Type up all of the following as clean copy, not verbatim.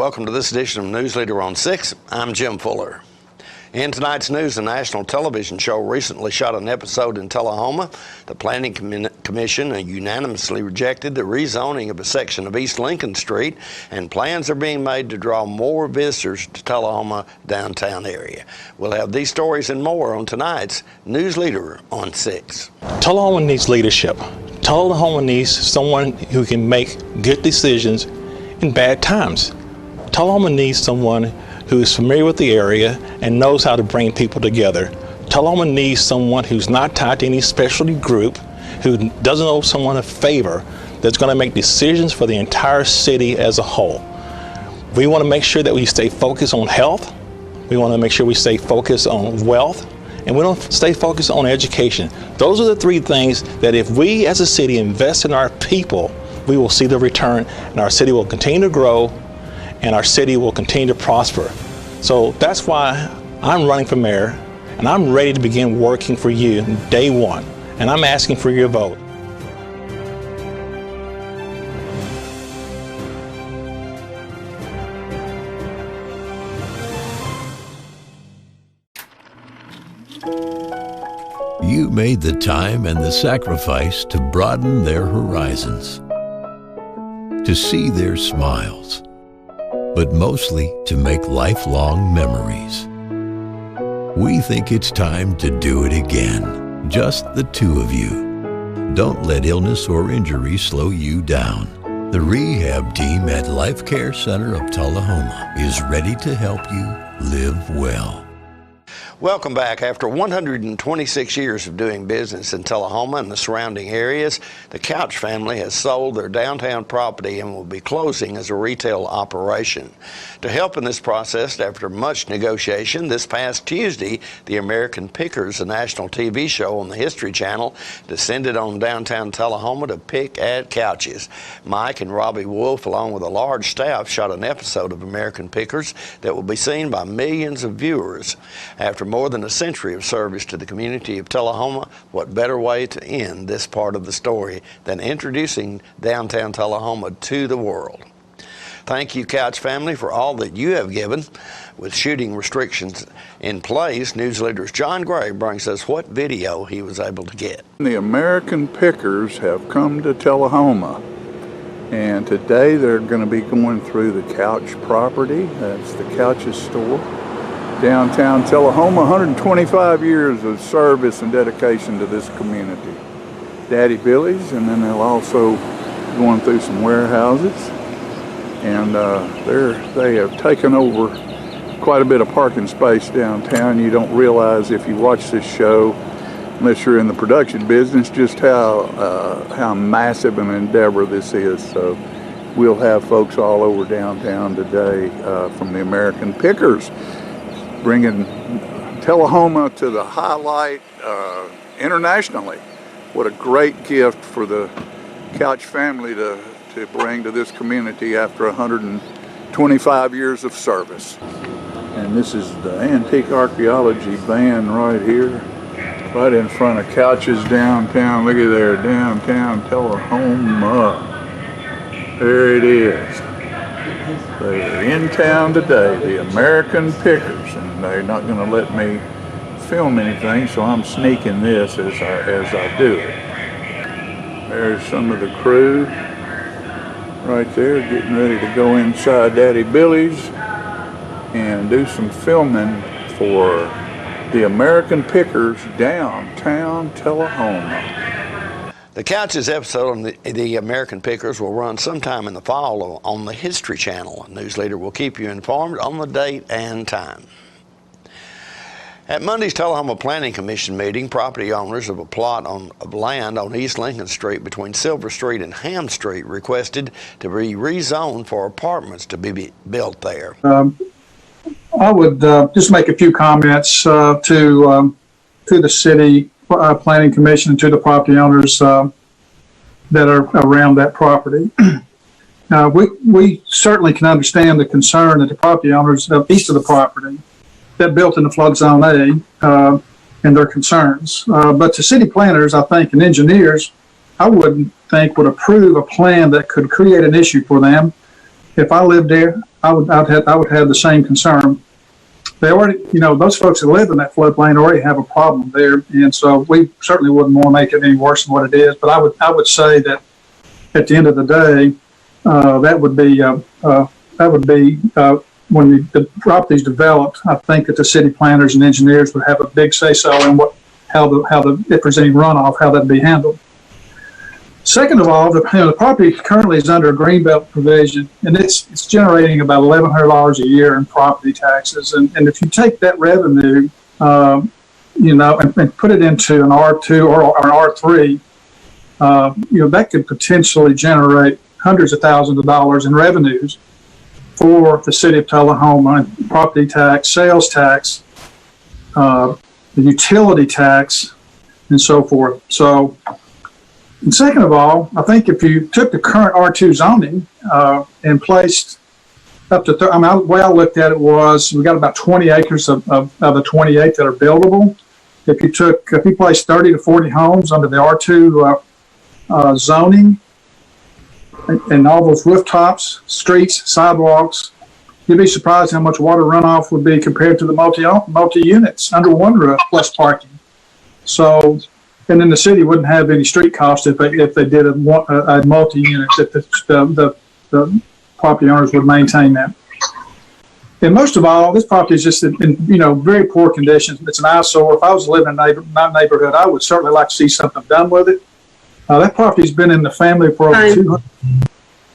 welcome to this edition of News Leader on 6. I'm Jim Fuller. In tonight's news, the national television show recently shot an episode in Tulahoma. The Planning Commission unanimously rejected the rezoning of a section of East Lincoln Street, and plans are being made to draw more visitors to Tulahoma downtown area. We'll have these stories and more on tonight's News Leader on 6. Tulahoma needs leadership. Tulahoma needs someone who can make good decisions in bad times. Tulahoma needs someone who is familiar with the area and knows how to bring people together. Tulahoma needs someone who's not tied to any specialty group, who doesn't owe someone a favor, that's going to make decisions for the entire city as a whole. We want to make sure that we stay focused on health. We want to make sure we stay focused on wealth, and we don't stay focused on education. Those are the three things that if we as a city invest in our people, we will see the return, and our city will continue to grow, and our city will continue to prosper. So that's why I'm running for mayor, and I'm ready to begin working for you day one, and I'm asking for your vote. You made the time and the sacrifice to broaden their horizons, to see their smiles, but mostly to make lifelong memories. We think it's time to do it again, just the two of you. Don't let illness or injury slow you down. The rehab team at Life Care Center of Tulahoma is ready to help you live well. Welcome back. After 126 years of doing business in Tulahoma and the surrounding areas, the Couch family has sold their downtown property and will be closing as a retail operation. To help in this process, after much negotiation, this past Tuesday, the American Pickers, a national TV show on the History Channel, descended on downtown Tulahoma to pick at couches. Mike and Robbie Wolf, along with a large staff, shot an episode of American Pickers that will be seen by millions of viewers. After more than a century of service to the community of Tulahoma, what better way to end this part of the story than introducing downtown Tulahoma to the world? Thank you, Couch family, for all that you have given. With shooting restrictions in place, News Leader's John Gray brings us what video he was able to get. The American Pickers have come to Tulahoma, and today they're going to be going through the Couch property. That's the Couch's store. Downtown Tulahoma, 125 years of service and dedication to this community. Daddy Billy's, and then they'll also going through some warehouses, and they have taken over quite a bit of parking space downtown. You don't realize if you watch this show, unless you're in the production business, just how massive an endeavor this is. So we'll have folks all over downtown today from the American Pickers, bringing Tulahoma to the highlight internationally. What a great gift for the Couch family to bring to this community after 125 years of service. And this is the Antique Archaeology van right here, right in front of Couch's downtown. Look at there, downtown Tulahoma. There it is. They are in town today, the American Pickers, and they're not going to let me film anything, so I'm sneaking this as I do it. There's some of the crew right there getting ready to go inside Daddy Billy's and do some filming for the American Pickers downtown Tulahoma. The Couch's episode on the American Pickers will run sometime in the fall on the History Channel. News Leader will keep you informed on the date and time. At Monday's Tulahoma Planning Commission meeting, property owners of a plot of land on East Lincoln Street between Silver Street and Ham Street requested to be rezoned for apartments to be built there. I would just make a few comments to the city Planning Commission and to the property owners that are around that property. We certainly can understand the concern that the property owners east of the property that built in the flood zone A and their concerns. But to city planners, I think, and engineers, I wouldn't think would approve a plan that could create an issue for them. If I lived there, I would have the same concern. They already, those folks that live in that floodplain already have a problem there, and so we certainly wouldn't want to make it any worse than what it is. But I would say that at the end of the day, that would be when the property's developed. I think that the city planners and engineers would have a big say so in if there's any runoff, how that'd be handled. Second of all, the property currently is under a greenbelt provision, and it's generating about $1,100 a year in property taxes. And if you take that revenue, and put it into an R2 or an R3, that could potentially generate hundreds of thousands of dollars in revenues for the city of Tulahoma, property tax, sales tax, the utility tax, and so forth. So. And second of all, I think if you took the current R2 zoning and placed up to, the way I looked at it was, we got about 20 acres of the 28 that are buildable. If you placed 30 to 40 homes under the R2 zoning, and all those rooftops, streets, sidewalks, you'd be surprised how much water runoff would be compared to the multi-units under one roof plus parking. So. And then the city wouldn't have any street costs if they did a multi-unit, that the property owners would maintain that. And most of all, this property is just in very poor condition. It's an eyesore. If I was living in my neighborhood, I would certainly like to see something done with it. That property's been in the family for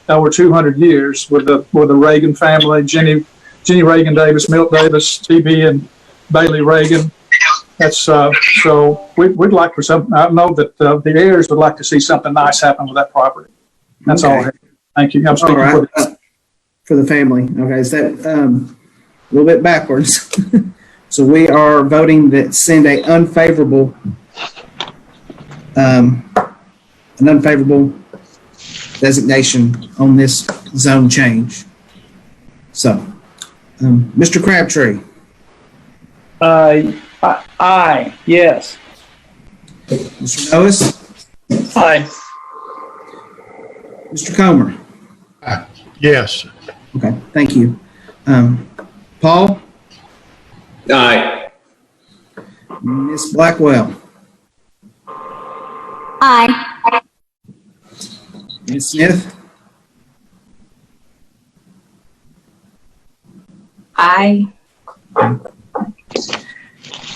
over 200 years with the Reagan family, Jenny Reagan Davis, Milt Davis, T.B. and Bailey Reagan. That's so we'd like for some. I know that the heirs would like to see something nice happen with that property. That's all I have. Thank you. I'm speaking for the family. Okay, is that a little bit backwards? So we are voting that send an unfavorable designation on this zone change. So, Mr. Crabtree. Aye. Yes. Mr. Norris? Aye. Mr. Comer? Yes. Okay, thank you. Paul? Aye. Ms. Blackwell? Aye. Ms. Smith? Aye.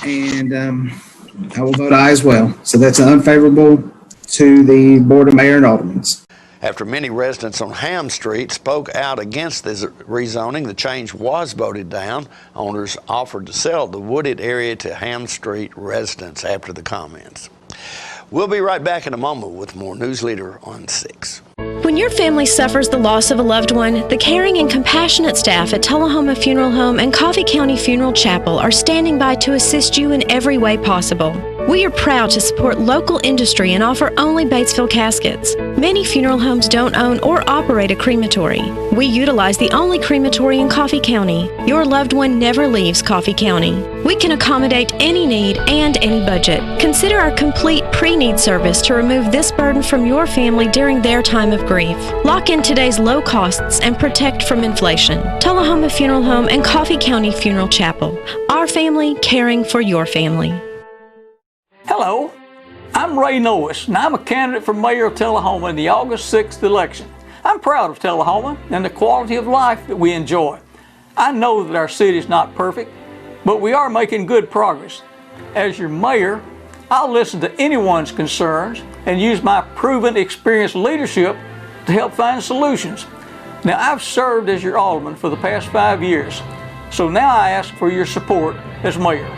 And I will vote aye as well. So that's unfavorable to the Board of Mayor and Aldermans. After many residents on Ham Street spoke out against this rezoning, the change was voted down. Owners offered to sell the wooded area to Ham Street residents after the comments. We'll be right back in a moment with more News Leader on 6. When your family suffers the loss of a loved one, the caring and compassionate staff at Tulahoma Funeral Home and Coffee County Funeral Chapel are standing by to assist you in every way possible. We are proud to support local industry and offer only Batesville caskets. Many funeral homes don't own or operate a crematory. We utilize the only crematory in Coffee County. Your loved one never leaves Coffee County. We can accommodate any need and any budget. Consider our complete pre-need service to remove this burden from your family during their time of grief. Lock in today's low costs and protect from inflation. Tullahoma Funeral Home and Coffee County Funeral Chapel. Our family caring for your family. Hello, I'm Ray Norris, and I'm a candidate for mayor of Tullahoma in the August 6th election. I'm proud of Tullahoma and the quality of life that we enjoy. I know that our city is not perfect, but we are making good progress. As your mayor, I'll listen to anyone's concerns and use my proven experienced leadership to help find solutions. Now, I've served as your alderman for the past 5 years, so now I ask for your support as mayor.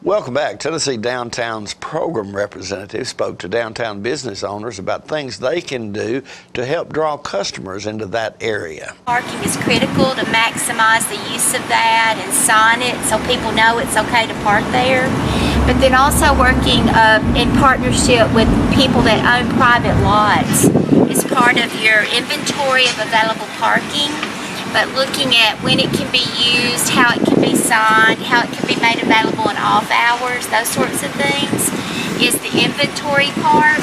Welcome back. Tennessee Downtown's program representative spoke to downtown business owners about things they can do to help draw customers into that area. Parking is critical to maximize the use of that and sign it so people know it's okay to park there. But then also working in partnership with people that own private lots is part of your inventory of available parking. But looking at when it can be used, how it can be signed, how it can be made available in off hours, those sorts of things, is the inventory part.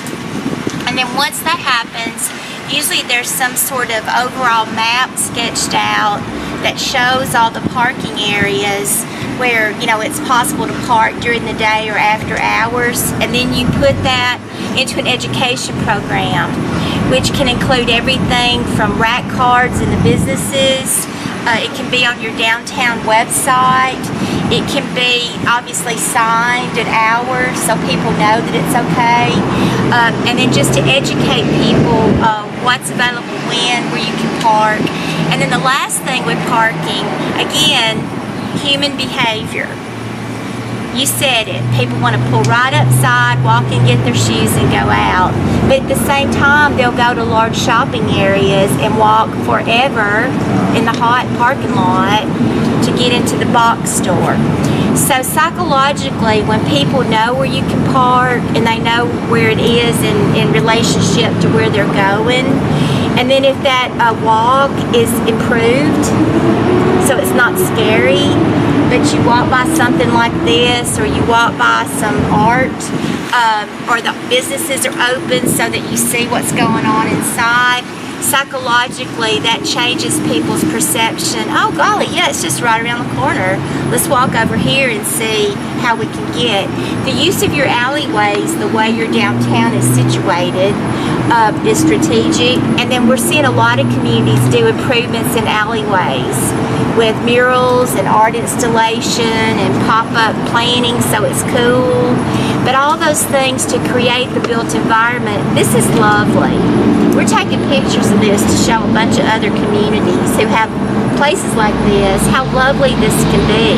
And then once that happens, Usually there's some sort of overall map sketched out that shows all the parking areas where, you know, it's possible to park during the day or after hours, and then you put that into an education program, which can include everything from rack cards in the businesses. It can be on your downtown website. It can be obviously signed at hours so people know that it's okay. And then just to educate people what's available when, where you can park. And then the last thing with parking, again, human behavior. You said it. People want to pull right upside, walk and get their shoes and go out. But at the same time, they'll go to large shopping areas and walk forever in the hot parking lot to get into the box store. So psychologically, when people know where you can park and they know where it is in relationship to where they're going, and then if that walk is improved, so it's not scary, but you walk by something like this, or you walk by some art, or the businesses are open so that you see what's going on inside, psychologically that changes people's perception. Oh golly, yeah, it's just right around the corner. Let's walk over here and see how we can get. The use of your alleyways, the way your downtown is situated, is strategic. And then we're seeing a lot of communities do improvements in alleyways with murals and art installation and pop-up planning so it's cool. But all those things to create the built environment, this is lovely. We're taking pictures of this to show a bunch of other communities who have places like this, how lovely this can be.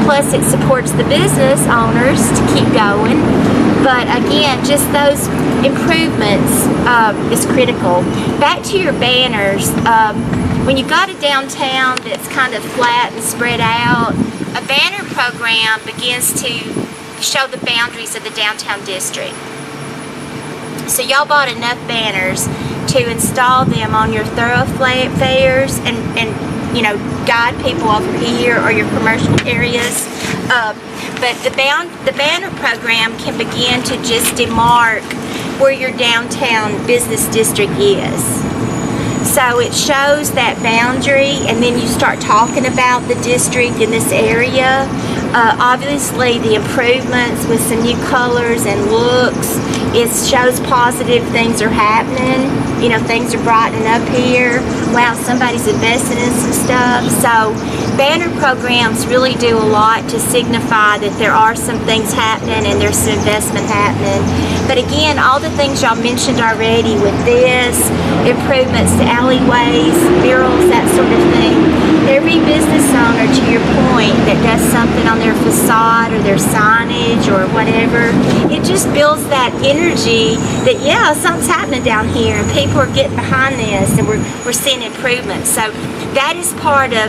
Plus it supports the business owners to keep going. But again, just those improvements is critical. Back to your banners. When you've got a downtown that's kind of flat and spread out, a banner program begins to show the boundaries of the downtown district. So y'all bought enough banners to install them on your thoroughfares and you know, guide people over here or your commercial areas. But the banner program can begin to just demarc where your downtown business district is. So it shows that boundary, and then you start talking about the district in this area. Obviously the improvements with some new colors and looks, it shows positive things are happening. You know, things are brightening up here. Wow, somebody's investing in some stuff. So banner programs really do a lot to signify that there are some things happening and there's some investment happening. But again, all the things y'all mentioned already with this, improvements to alleyways, murals, that sort of thing. Every business owner, to your point, that does something on their facade or their signage or whatever, it just builds that energy that, yeah, something's happening down here and people are getting behind this and we're seeing improvements. So that is part of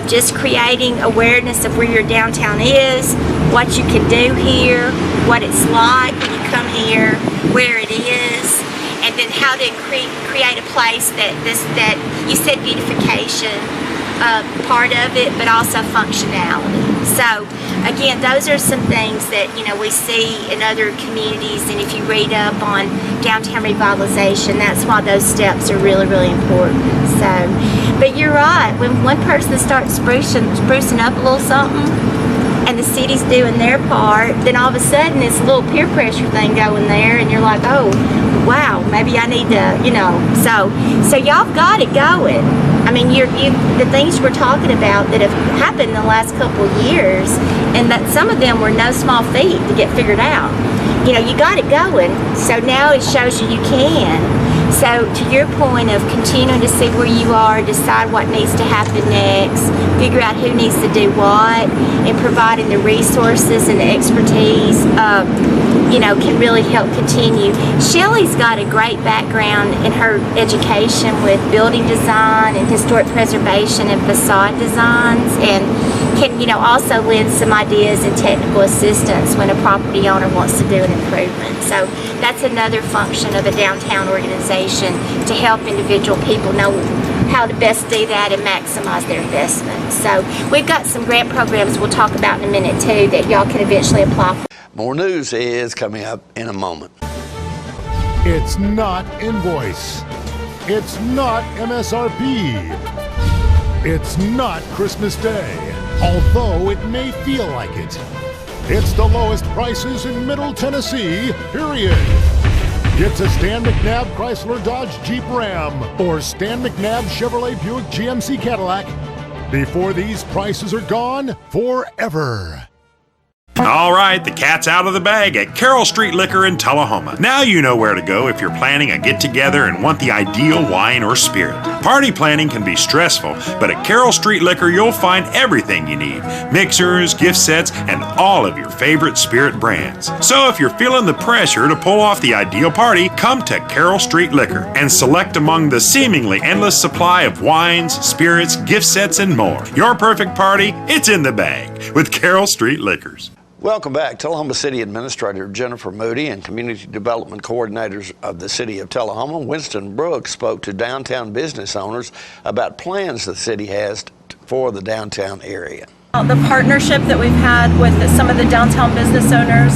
just creating awareness of where your downtown is, what you can do here, what it's like when you come here, where it is, and then how to create a place that you said beautification, part of it, but also functionality. So again, those are some things that, you know, we see in other communities, and if you read up on downtown revitalization, that's why those steps are really, really important. So, but you're right, when one person starts sprucing up a little something and the city's doing their part, then all of a sudden it's a little peer pressure thing going there, and you're like, oh wow, maybe I need to, you know, so y'all got it going. I mean, the things we're talking about that have happened in the last couple of years, and that some of them were no small feat to get figured out. You know, you got it going, so now it shows you can. So to your point of continuing to see where you are, decide what needs to happen next, figure out who needs to do what, and providing the resources and the expertise, you know, can really help continue. Shelley's got a great background in her education with building design and historic preservation and facade designs, and can, you know, also lend some ideas and technical assistance when a property owner wants to do an improvement. So that's another function of a downtown organization, to help individual people know how to best do that and maximize their investment. So we've got some grant programs we'll talk about in a minute too that y'all can eventually apply for. More news is coming up in a moment. It's not invoice. It's not MSRP. It's not Christmas Day, although it may feel like it. It's the lowest prices in Middle Tennessee, period. It's a Stan McNabb Chrysler Dodge Jeep Ram or Stan McNabb Chevrolet Buick GMC Cadillac before these prices are gone forever. All right, the cat's out of the bag at Carroll Street Liquor in Tulahoma. Now you know where to go if you're planning a get-together and want the ideal wine or spirit. Party planning can be stressful, but at Carroll Street Liquor you'll find everything you need. Mixers, gift sets, and all of your favorite spirit brands. So if you're feeling the pressure to pull off the ideal party, come to Carroll Street Liquor and select among the seemingly endless supply of wines, spirits, gift sets, and more. Your perfect party, it's in the bag with Carroll Street Liquors. Welcome back. Tullahoma City Administrator Jennifer Moody and Community Development Coordinators of the City of Tullahoma, Winston Brooks, spoke to downtown business owners about plans the city has for the downtown area. The partnership that we've had with some of the downtown business owners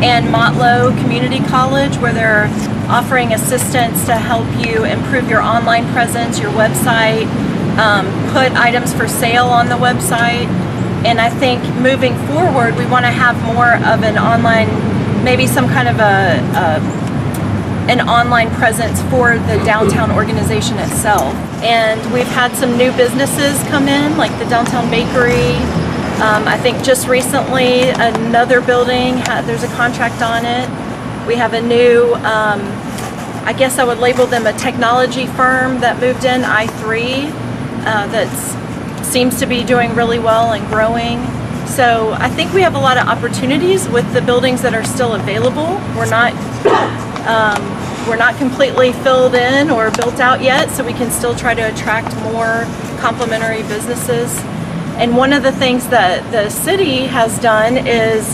and Motlow Community College, where they're offering assistance to help you improve your online presence, your website, put items for sale on the website. And I think moving forward, we want to have more of an online, maybe some kind of an online presence for the downtown organization itself. And we've had some new businesses come in, like the Downtown Bakery. I think just recently, another building, there's a contract on it. We have a new, I guess I would label them a technology firm that moved in, I3, that's seems to be doing really well and growing. So I think we have a lot of opportunities with the buildings that are still available. We're not completely filled in or built out yet, so we can still try to attract more complementary businesses. And one of the things that the city has done is,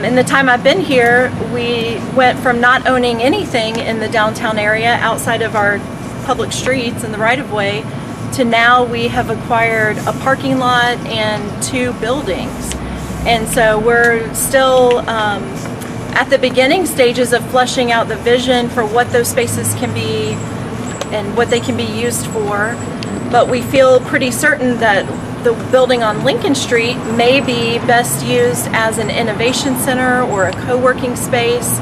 in the time I've been here, we went from not owning anything in the downtown area outside of our public streets and the right-of-way to now we have acquired a parking lot and 2 buildings. And so we're still at the beginning stages of fleshing out the vision for what those spaces can be and what they can be used for. But we feel pretty certain that the building on Lincoln Street may be best used as an innovation center or a co-working space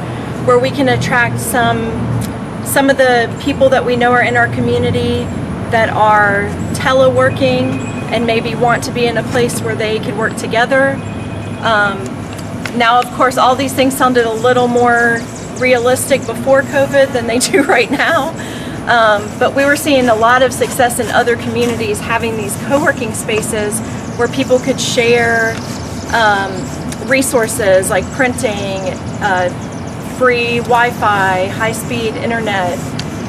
where we can attract some of the people that we know are in our community that are teleworking and maybe want to be in a place where they could work together. Now, of course, all these things sounded a little more realistic before COVID than they do right now. But we were seeing a lot of success in other communities having these co-working spaces where people could share resources like printing, free Wi-Fi, high-speed internet,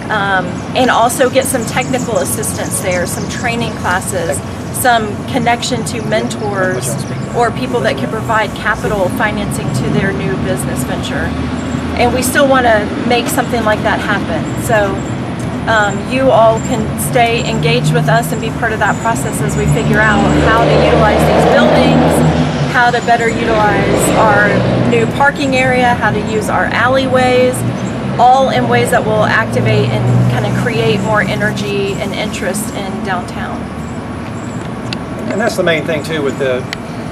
and also get some technical assistance there, some training classes, some connection to mentors or people that can provide capital financing to their new business venture. And we still want to make something like that happen. So you all can stay engaged with us and be part of that process as we figure out how to utilize these buildings, how to better utilize our new parking area, how to use our alleyways, all in ways that will activate and kind of create more energy and interest in downtown. And that's the main thing too with the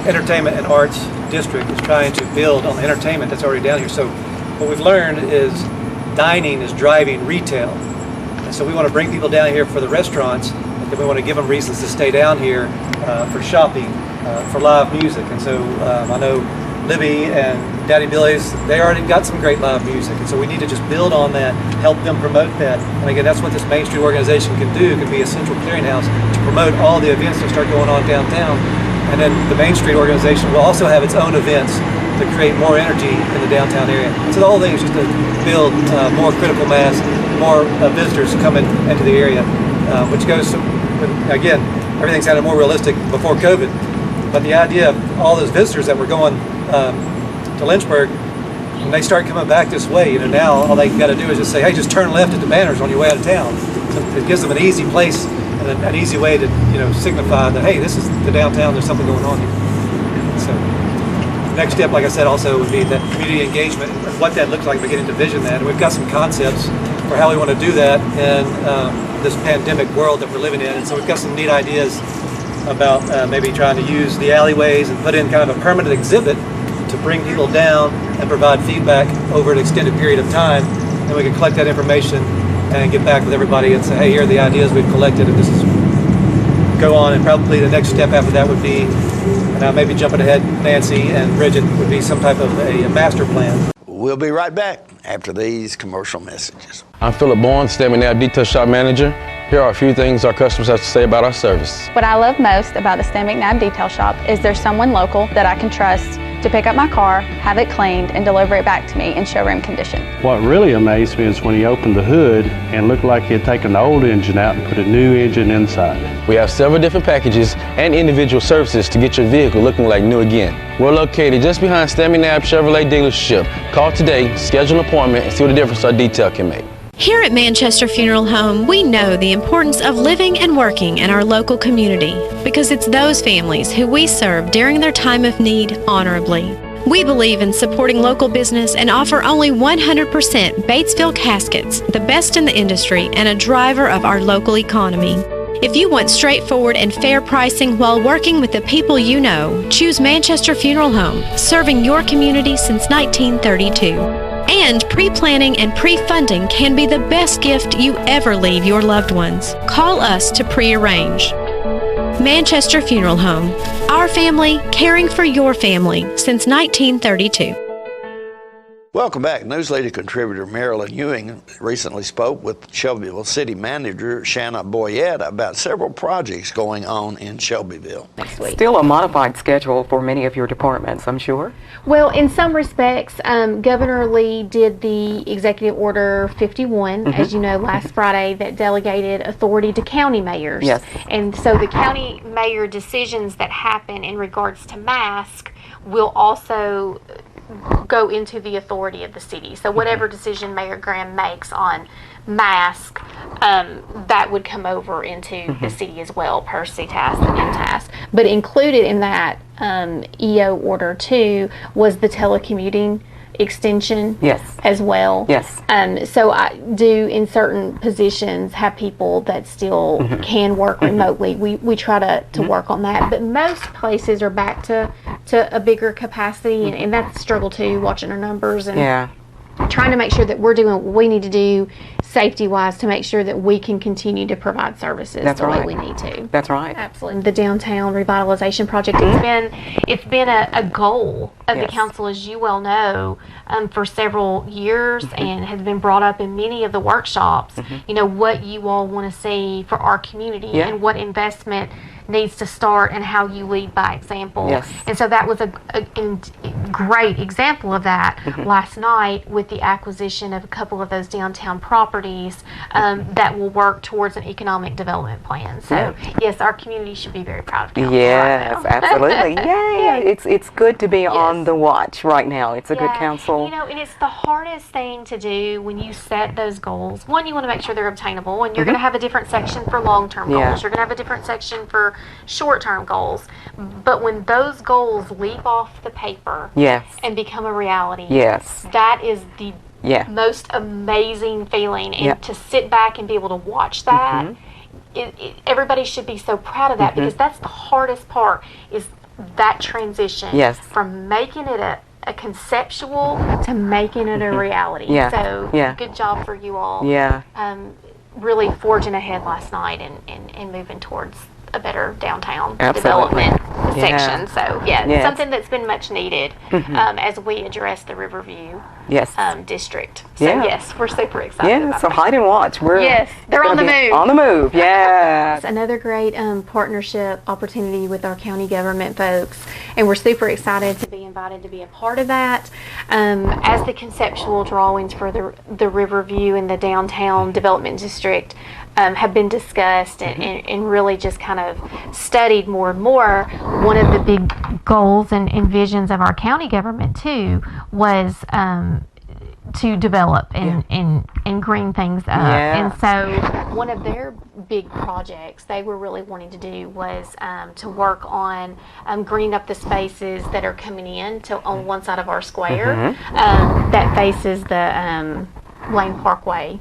entertainment and arts district, is trying to build on the entertainment that's already down here. So what we've learned is dining is driving retail. And so we want to bring people down here for the restaurants, and then we want to give them reasons to stay down here for shopping, for live music. And so I know Libby and Daddy Billy's, they already got some great live music, and so we need to just build on that, help them promote that. And again, that's what this Main Street organization can do. It can be a central clearinghouse to promote all the events that start going on downtown. And then the Main Street organization will also have its own events to create more energy in the downtown area. So the whole thing is just to build more critical mass, more visitors coming into the area, which goes to, again, everything sounded more realistic before COVID. But the idea of all those visitors that were going to Lynchburg, when they start coming back this way, now all they got to do is just say, hey, just turn left at the banners on your way out of town. So it gives them an easy place and an easy way to signify that, hey, this is the downtown, there's something going on here. So next step, like I said, also would be that community engagement and what that looks like, beginning to vision that. And we've got some concepts for how we want to do that in this pandemic world that we're living in. And so we've got some neat ideas about maybe trying to use the alleyways and put in kind of a permanent exhibit to bring people down and provide feedback over an extended period of time. And we can collect that information and get back with everybody and say, hey, here are the ideas we've collected, and this is go on. And probably the next step after that would be, and I may be jumping ahead, Nancy and Bridget, would be some type of a master plan. We'll be right back after these commercial messages. I'm Philip Bourne, STEM and Nav Detail Shop Manager. Here are a few things our customers have to say about our service. What I love most about the STEM Nav Detail Shop is there's someone local that I can trust to pick up my car, have it cleaned, and deliver it back to me in showroom condition. What really amazed me is when he opened the hood and looked like he had taken the old engine out and put a new engine inside. We have several different packages and individual services to get your vehicle looking like new again. We're located just behind STEM Nav Chevrolet dealership. Call today, schedule an appointment, and see what a difference our detail can make. Here at Manchester Funeral Home, we know the importance of living and working in our local community because it's those families who we serve during their time of need honorably. We believe in supporting local business and offer only 100% Batesville caskets, the best in the industry and a driver of our local economy. If you want straightforward and fair pricing while working with the people you know, choose Manchester Funeral Home, serving your community since 1932. And pre-planning and pre-funding can be the best gift you ever leave your loved ones. Call us to pre-arrange. Manchester Funeral Home. Our family, caring for your family since 1932. Welcome back. Newsletter contributor Marilyn Ewing recently spoke with Shelbyville City Manager Shanna Boyette about several projects going on in Shelbyville. Still a modified schedule for many of your departments, I'm sure. Well, in some respects, Governor Lee did the Executive Order 51, as you know, last Friday, that delegated authority to county mayors. Yes. And so the county mayor decisions that happen in regards to mask will also go into the authority of the city. So whatever decision Mayor Graham makes on mask, that would come over into the city as well, per CTAS and MTAS. But included in that EO Order 2 was the telecommuting extension as well. Yes. So I do, in certain positions, have people that still can work remotely. We try to work on that. But most places are back to a bigger capacity, and that's a struggle too, watching our numbers and trying to make sure that we're doing what we need to do safety-wise to make sure that we can continue to provide services the way we need to. That's right. Absolutely. The downtown revitalization project, it's been a goal of the council, as you well know, for several years, and has been brought up in many of the workshops. You know, what you all want to see for our community and what investment needs to start and how you lead by example. And so that was a great example of that last night with the acquisition of a couple of those downtown properties that will work towards an economic development plan. So yes, our community should be very proud of council. Yes, absolutely. Yay! It's good to be on the watch right now. It's a good council. You know, and it's the hardest thing to do when you set those goals. One, you want to make sure they're obtainable, and you're going to have a different section for long-term goals. You're going to have a different section for short-term goals. But when those goals leap off the paper and become a reality, that is the most amazing feeling. And to sit back and be able to watch that, everybody should be so proud of that, because that's the hardest part, is that transition from making it a conceptual to making it a reality. So good job for you all. Really forging ahead last night and moving towards a better downtown development section. So something that's been much needed as we address the Riverview district. So yes, we're super excited about so that. hide and watch. They're on the move. On the move, It's another great partnership opportunity with our county government folks, and we're super excited to be invited to be a part of that. As the conceptual drawings for the Riverview and the downtown development district have been discussed and really just kind of studied more and more, one of the big goals and visions of our county government too was to develop and green things up. And so one of their big projects they were really wanting to do was to work on greening up the spaces that are coming in to on one side of our square that faces the Lane Parkway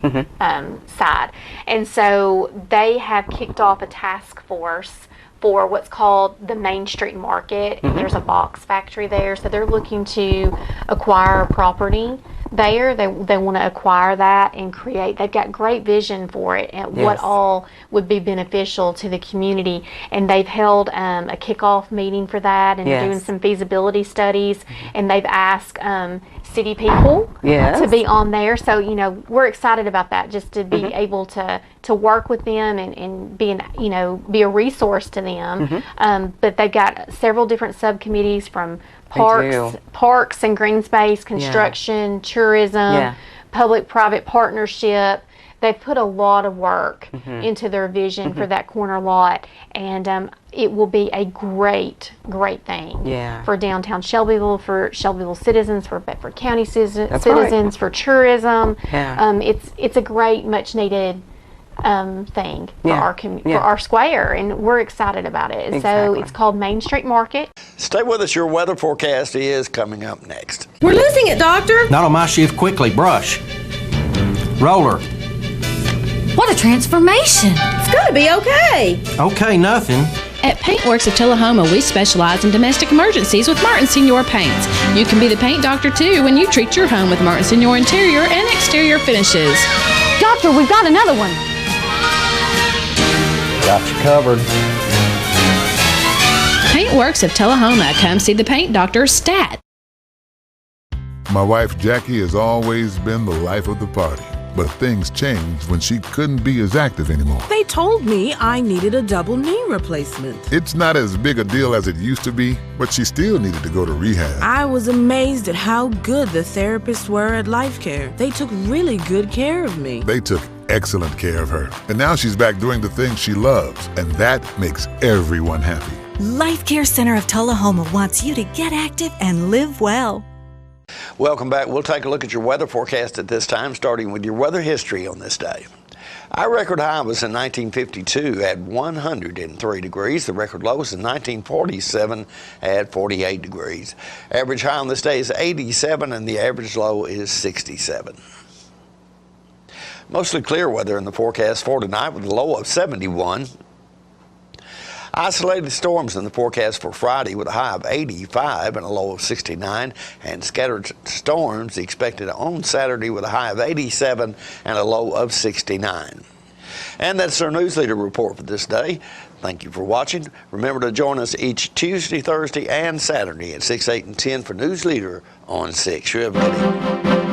side. And so they have kicked off a task force for what's called the Main Street Market. And there's a box factory there, so they're looking to acquire property there. They want to acquire that and create. They've got great vision for it and what all would be beneficial to the community. And they've held a kickoff meeting for that and doing some feasibility studies. And they've asked city people to be on there. So, you know, we're excited about that, just to be able to work with them and be a resource to them. But they've got several different subcommittees from parks and green space, construction, tourism, public-private partnership. They've put a lot of work into their vision for that corner lot, and it will be a great thing for downtown Shelbyville, for Shelbyville citizens, for Bedford County citizens, for tourism. It's a great, much-needed thing for our square, and we're excited about it. So it's called Main Street Market. Stay with us. Your weather forecast is coming up next. We're losing it, Doctor. Not on my shift. Quickly, brush. Roller. What a transformation. It's gonna be okay. Okay, nothing. At Paintworks of Tulahoma, we specialize in domestic emergencies with Martin Senior Paints. You can be the paint doctor too when you treat your home with Martin Senior interior and exterior finishes. Doctor, we've got another one. Got you covered. Paintworks of Tulahoma. Come see the paint doctor, Stat. My wife Jackie has always been the life of the party. But things changed when she couldn't be as active anymore. They told me I needed a double knee replacement. It's not as big a deal as it used to be, but she still needed to go to rehab. I was amazed at how good the therapists were at Life Care. They took really good care of me. They took excellent care of her. And now she's back doing the things she loves, and that makes everyone happy. Life Care Center of Tullahoma wants you to get active and live well. Welcome back. We'll take a look at your weather forecast at this time, starting with your weather history on this day. Our record high was in 1952 at 103 degrees. The record low was in 1947 at 48 degrees. Average high on this day is 87 and the average low is 67. Mostly clear weather in the forecast for tonight with a low of 71. Isolated storms in the forecast for Friday with a high of 85 and a low of 69, and scattered storms expected on Saturday with a high of 87 and a low of 69. And that's our News Leader report for this day. Thank you for watching. Remember to join us each Tuesday, Thursday, and Saturday at 6, 8, and 10 for News Leader on 6. You have a good evening.